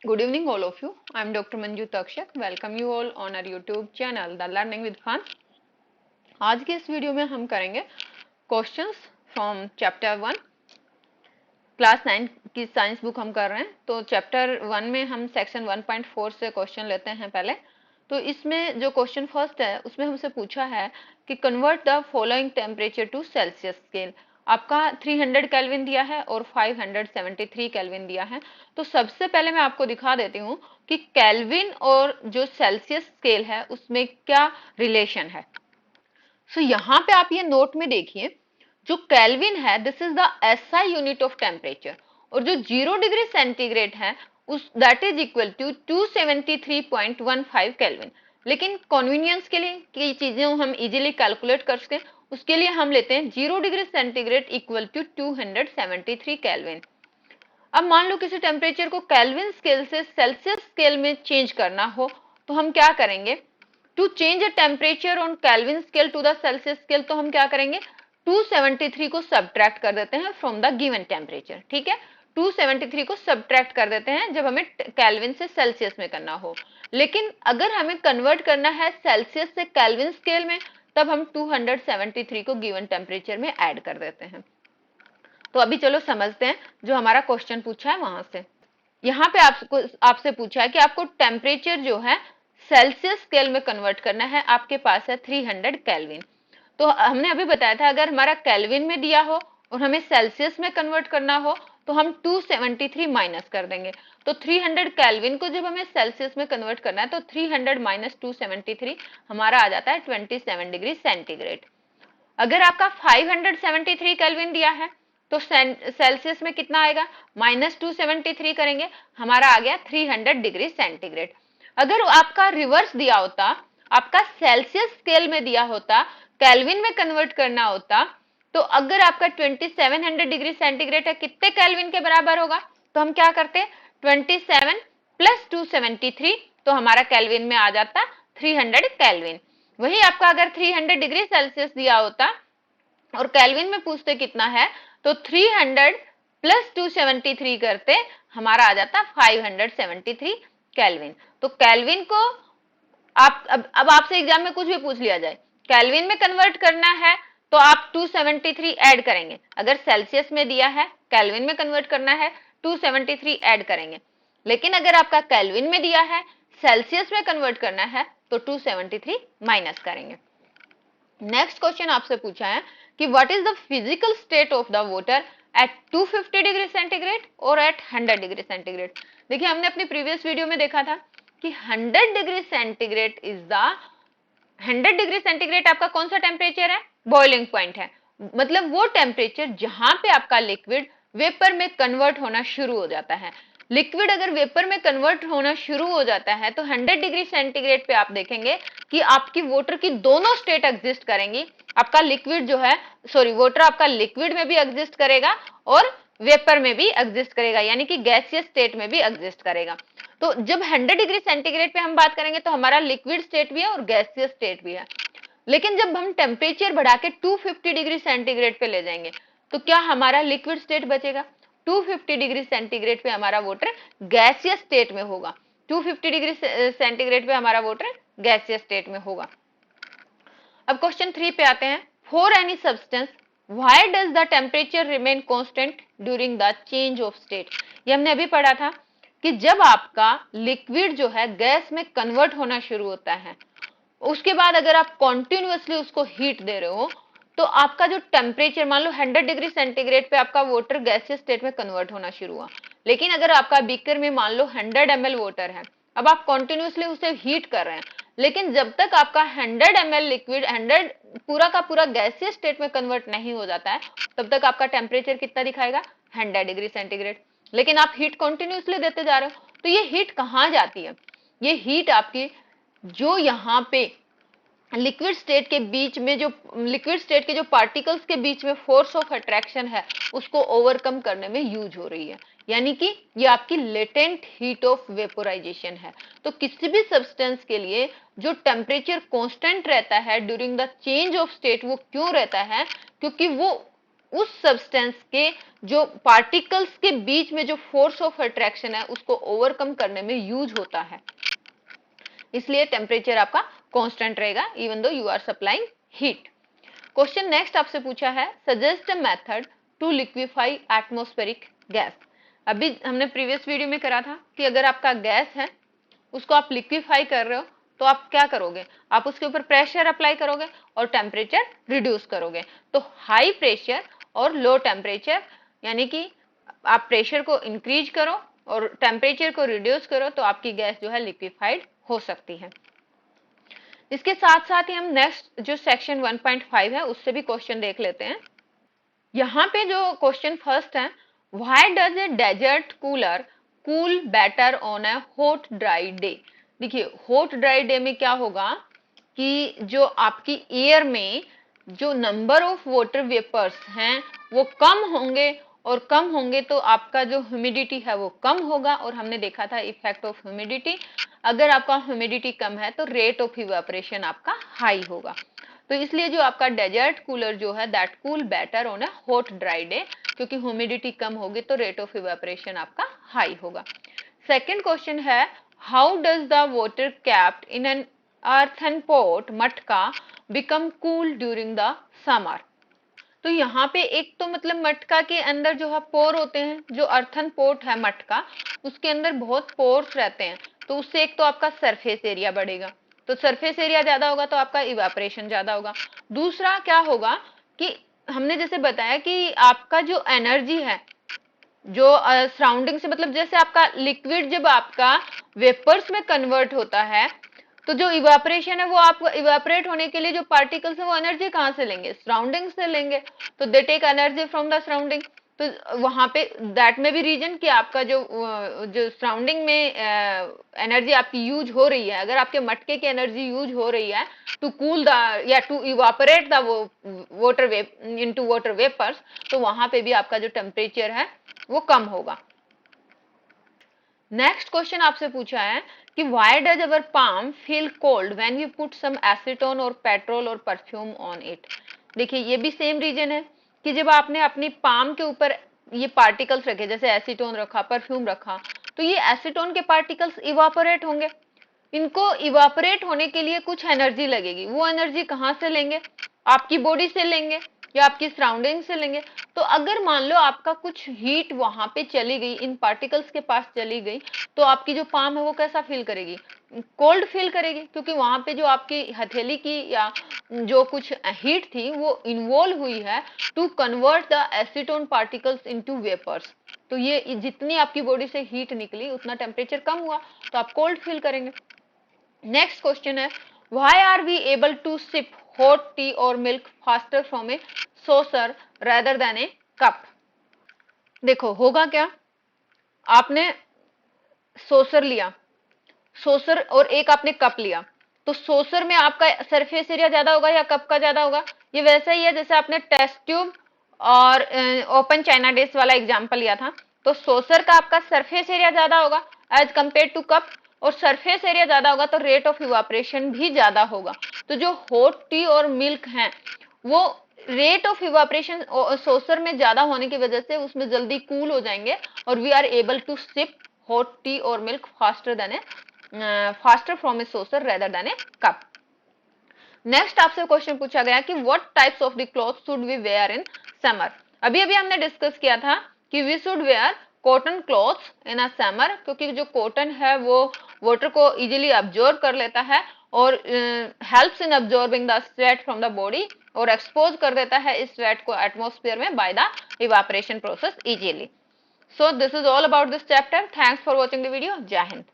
Good evening, all of you. I am Dr. Manju Takshak. Welcome you all on our YouTube channel, The Learning with Fun. आज के इस video में हम करेंगे questions from chapter 1। Class 9 की science book हम कर रहे हैं, तो चैप्टर 1 में हम सेक्शन 1.4 से क्वेश्चन लेते हैं पहले। तो इसमें जो क्वेश्चन फर्स्ट है उसमें हमसे पूछा है कि convert the following temperature to Celsius scale. आपका 300 केल्विन दिया है और 573 केल्विन दिया है। तो सबसे पहले मैं आपको दिखा देती हूँ कि केल्विन और जो सेल्सियस स्केल है उसमें क्या रिलेशन है। सो यहाँ पे आप ये नोट में देखिए, जो केल्विन है this is the SI unit of temperature, और जो 0 डिग्री सेंटीग्रेड है उस that is equal to 273.15 kelvin. लेकिन कन्वीनियंस के लिए कि चीजें हम इजीली कैलकुलेट कर सके, उसके लिए हम लेते हैं 0 degree centigrade equal to 273 kelvin. अब मान लो किसी टेम्परेचर को केल्विन स्केल से सेल्सियस स्केल में चेंज करना हो, तो हम क्या करेंगे? To change a temperature on kelvin scale to the Celsius scale, तो हम क्या करेंगे? 273 को सब्ट्रैक्ट कर देते हैं फ्रॉम द गिवन टेम्परेचर। ठीक है, 273 को सब्ट्रैक्ट कर देते हैं जब हमें केल्विन से सेल्सियस में करना हो। लेकिन अगर हमें कन्वर्ट करना है सेल्सियस से केल्विन स्केल में, तब हम 273 को गिवन टेम्परेचर में ऐड कर देते हैं। तो अभी चलो समझते हैं जो हमारा क्वेश्चन पूछा है वहां से। यहाँ पे आपसे पूछा है कि आपको टेम्परेचर जो है सेल्सियस स्केल में कन्वर्ट करना है, आपके पास है 300 केल्विन। तो हमने अभी बताया था अगर हमारा केल्विन में दिया हो और हमें सेल्सियस में कन्वर्ट करना हो तो हम 273 माइनस कर देंगे। तो 300 केल्विन को जब हमें सेल्सियस में कन्वर्ट करना है तो 300 माइनस 273 हमारा आ जाता है 27 डिग्री सेंटीग्रेड। अगर आपका 573 केल्विन दिया है तो सेल्सियस में कितना आएगा? माइनस 273 करेंगे, हमारा आ गया 300 डिग्री सेंटीग्रेड। अगर आपका रिवर्स दिया होता, आपका सेल्सियस स्केल में दिया होता, केल्विन में कन्वर्ट करना होता, तो अगर आपका 2700 डिग्री सेंटीग्रेड है, कितने केल्विन के बराबर होगा? तो हम क्या करते? 27 प्लस 273, तो हमारा केल्विन में आ जाता 300 केल्विन। वही आपका अगर 300 डिग्री सेल्सियस दिया होता और केल्विन में पूछते कितना है, तो 300 प्लस 273 करते, हमारा आ जाता 573 केल्विन। तो केल्विन को आप अब आपसे एग्जाम में कुछ भी पूछ लिया जाए, केल्विन में कन्वर्ट करना है तो आप 273 ऐड करेंगे। अगर सेल्सियस में दिया है केल्विन में कन्वर्ट करना है 273 ऐड करेंगे। लेकिन अगर आपका केल्विन में दिया है सेल्सियस में कन्वर्ट करना है तो 273 माइनस करेंगे। नेक्स्ट क्वेश्चन आपसे पूछा है कि what is the physical state of the water at 250 degree centigrade और एट 100 डिग्री सेंटीग्रेड। देखिए हमने अपनी प्रीवियस वीडियो में देखा था कि 100 degree centigrade is the 100 degree centigrade आपका कौन सा टेम्परेचर है? बॉइलिंग पॉइंट है। मतलब वो टेम्परेचर जहां पे आपका लिक्विड वेपर में कन्वर्ट होना शुरू हो जाता है। लिक्विड अगर वेपर में कन्वर्ट होना शुरू हो जाता है तो 100 डिग्री सेंटीग्रेड पे आप देखेंगे कि आपकी वाटर की दोनों स्टेट एग्जिस्ट करेंगी। आपका लिक्विड जो है, सॉरी, वाटर आपका लिक्विड में भी एग्जिस्ट करेगा और वेपर में भी एग्जिस्ट करेगा, यानी कि गैसियस स्टेट में भी एग्जिस्ट करेगा। तो जब 100 डिग्री सेंटीग्रेड पे हम बात करेंगे तो हमारा लिक्विड स्टेट भी है और गैसियस स्टेट भी है। लेकिन जब हम टेम्परेचर बढ़ा के 250 डिग्री सेंटीग्रेड पे ले जाएंगे तो क्या हमारा लिक्विड स्टेट बचेगा? 250 डिग्री सेंटीग्रेड पे हमारा वाटर गैसियस स्टेट में होगा। 250 डिग्री सेंटीग्रेड पे हमारा वाटर गैसियस स्टेट में होगा। अब क्वेश्चन 3 पे आते हैं। For any substance why does the temperature remain constant during the change of state. ये हमने अभी पढ़ा था कि जब आपका लिक्विड जो है गैस में कन्वर्ट होना शुरू होता है, उसके बाद अगर आप कॉन्टिन्यूअसली उसको हीट दे रहे हो तो आपका जो टेम्परेचर, मान लो 100 डिग्री सेंटीग्रेड पे आपका वाटर गैसियस स्टेट में कन्वर्ट होना शुरू हुआ, लेकिन अगर आपका बीकर में मान लो 100 ml वाटर है, अब आप कॉन्टिन्यूअसली उसे हीट कर रहे हैं, लेकिन जब तक आपका 100 ml लिक्विड 100 पूरा का पूरा गैसियस स्टेट में कन्वर्ट नहीं हो जाता है, तब तक आपका टेम्परेचर कितना दिखाएगा? 100 डिग्री सेंटीग्रेड। लेकिन आप हीट कॉन्टिन्यूअसली देते जा रहे हो, तो ये हीट कहाँ जाती है? ये हीट आपकी जो यहाँ पे लिक्विड स्टेट के बीच में, जो लिक्विड स्टेट के जो पार्टिकल्स के बीच में फोर्स ऑफ अट्रैक्शन है उसको ओवरकम करने में यूज हो रही है, यानी कि ये आपकी लेटेंट हीट ऑफ वेपोराइजेशन है। तो किसी भी सब्सटेंस के लिए जो टेम्परेचर कांस्टेंट रहता है during the change of state, वो क्यों रहता है? क्योंकि वो उस सब्सटेंस के जो पार्टिकल्स के बीच में जो फोर्स ऑफ अट्रैक्शन है उसको ओवरकम करने में यूज होता है, इसलिए टेम्परेचर आपका कांस्टेंट रहेगा even though you are supplying heat. Question next आपसे पूछा है, suggest a method to liquefy atmospheric gas. अभी हमने प्रीवियस वीडियो में करा था कि अगर आपका गैस है उसको आप लिक्विफाई कर रहे हो तो आप क्या करोगे, आप उसके ऊपर प्रेशर अप्लाई करोगे और टेम्परेचर रिड्यूस करोगे। तो हाई प्रेशर और लो टेम्परेचर, यानी कि आप प्रेशर को इंक्रीज करो और टेम्परेचर को रिड्यूस करो तो आपकी गैस जो है लिक्विफाइड हो सकती है। इसके साथ साथ ही हम नेक्स्ट जो सेक्शन 1.5 है उससे भी क्वेश्चन देख लेते हैं। यहाँ पे जो क्वेश्चन फर्स्ट है, why does a desert cooler cool better on a hot dry day. देखिए हॉट ड्राई डे में क्या होगा कि जो आपकी एयर में जो नंबर ऑफ वाटर वेपर्स हैं वो कम होंगे, और कम होंगे तो आपका जो ह्यूमिडिटी है वो कम होगा, और हमने देखा था इफेक्ट ऑफ ह्यूमिडिटी, अगर आपका ह्यूमिडिटी कम है तो रेट ऑफ इवेपोरेशन आपका हाई होगा। तो इसलिए जो आपका डेजर्ट कूलर जो है that cool better on a hot dry day, क्योंकि ह्यूमिडिटी कम होगी तो रेट ऑफ इवेपोरेशन आपका हाई होगा। सेकंड क्वेश्चन है, how does the water capped in an earthen pot matka become cool during the summer. तो यहाँ पे एक तो मतलब मटका के अंदर जो है पोर होते हैं, जो अर्थन पोर्ट है मटका उसके अंदर बहुत पोर्स रहते हैं, तो उससे एक तो आपका सरफेस एरिया बढ़ेगा, तो सरफेस एरिया ज्यादा होगा तो आपका इवेपोरेशन ज्यादा होगा। दूसरा क्या होगा कि हमने जैसे बताया कि आपका जो एनर्जी है जो सराउंडिंग से, मतलब जैसे आपका लिक्विड जब आपका वेपर्स में कन्वर्ट होता है तो जो इवेपोरेशन है वो आपको इवेपोरेट होने के लिए जो पार्टिकल्स है वो एनर्जी कहाँ से लेंगे, सराउंडिंग से लेंगे, तो they take energy from the surrounding. तो वहां पे दैट में भी रीजन कि आपका जो सराउंडिंग में एनर्जी आपकी यूज हो रही है, अगर आपके मटके की एनर्जी यूज हो रही है टू कूल द या to evaporate the water vape into water vapours, तो वहां पे भी आपका जो टेम्परेचर है वो कम होगा। नेक्स्ट क्वेश्चन आपसे पूछा है कि why does our palm feel cold when you put some acetone और पेट्रोल और परफ्यूम ऑन इट। देखिए ये भी सेम रीजन है कि जब आपने अपनी पाम के ऊपर ये पार्टिकल्स रखे, जैसे एसीटोन रखा, परफ्यूम रखा, तो ये एसीटोन के पार्टिकल्स इवापोरेट होंगे, इनको इवापोरेट होने के लिए कुछ एनर्जी लगेगी, वो एनर्जी कहाँ से लेंगे, आपकी बॉडी से लेंगे या आपकी सराउंडिंग से लेंगे। तो अगर मान लो आपका कुछ हीट वहां पे चली गई, इन पार्टिकल्स के पास चली गई, तो आपकी जो पाम है वो कैसा फील करेगी, कोल्ड फील करेगी, क्योंकि वहां पे जो आपकी हथेली की या जो कुछ हीट थी वो इन्वॉल्व हुई है to convert the acetone particles into vapours. तो ये जितनी आपकी बॉडी से हीट निकली उतना टेम्परेचर कम हुआ तो आप कोल्ड फील करेंगे। नेक्स्ट क्वेश्चन है, why are we able to sip hot tea और milk faster from a saucer rather than a cup. देखो होगा क्या, आपने सॉसर लिया, सॉसर और एक आपने कप लिया, तो सॉसर में आपका सरफेस एरिया ज्यादा होगा या कप का ज्यादा होगा। ये वैसा ही है जैसे आपने टेस्ट ट्यूब और ओपन चाइना डिश वाला एग्जांपल लिया था, तो सॉसर का आपका सरफेस एरिया ज्यादा होगा एज कंपेयर टू कप, और सरफेस एरिया ज्यादा होगा तो रेट ऑफ इवापोरेशन भी ज्यादा होगा। तो जो हॉट टी और मिल्क हैं वो रेट ऑफ इवापोरेशन सॉसर में ज्यादा होने की वजह से उसमें जल्दी कूल हो जाएंगे और we are able to sip hot tea और milk faster than a faster from a saucer rather than a cup. Next आपसे क्वेश्चन पूछा गया कि what types of the cloth should we wear in summer. अभी अभी हमने discuss किया था कि we should wear cotton clothes in a summer, क्योंकि जो कॉटन है वो वाटर को इजीली अब्जॉर्ब कर लेता है और helps in absorbing the sweat from the body, और एक्सपोज कर देता है इस स्वेट को एटमॉस्फेयर में by the evaporation process easily. So this is all about this chapter. Thanks for watching the video. Jai Hind.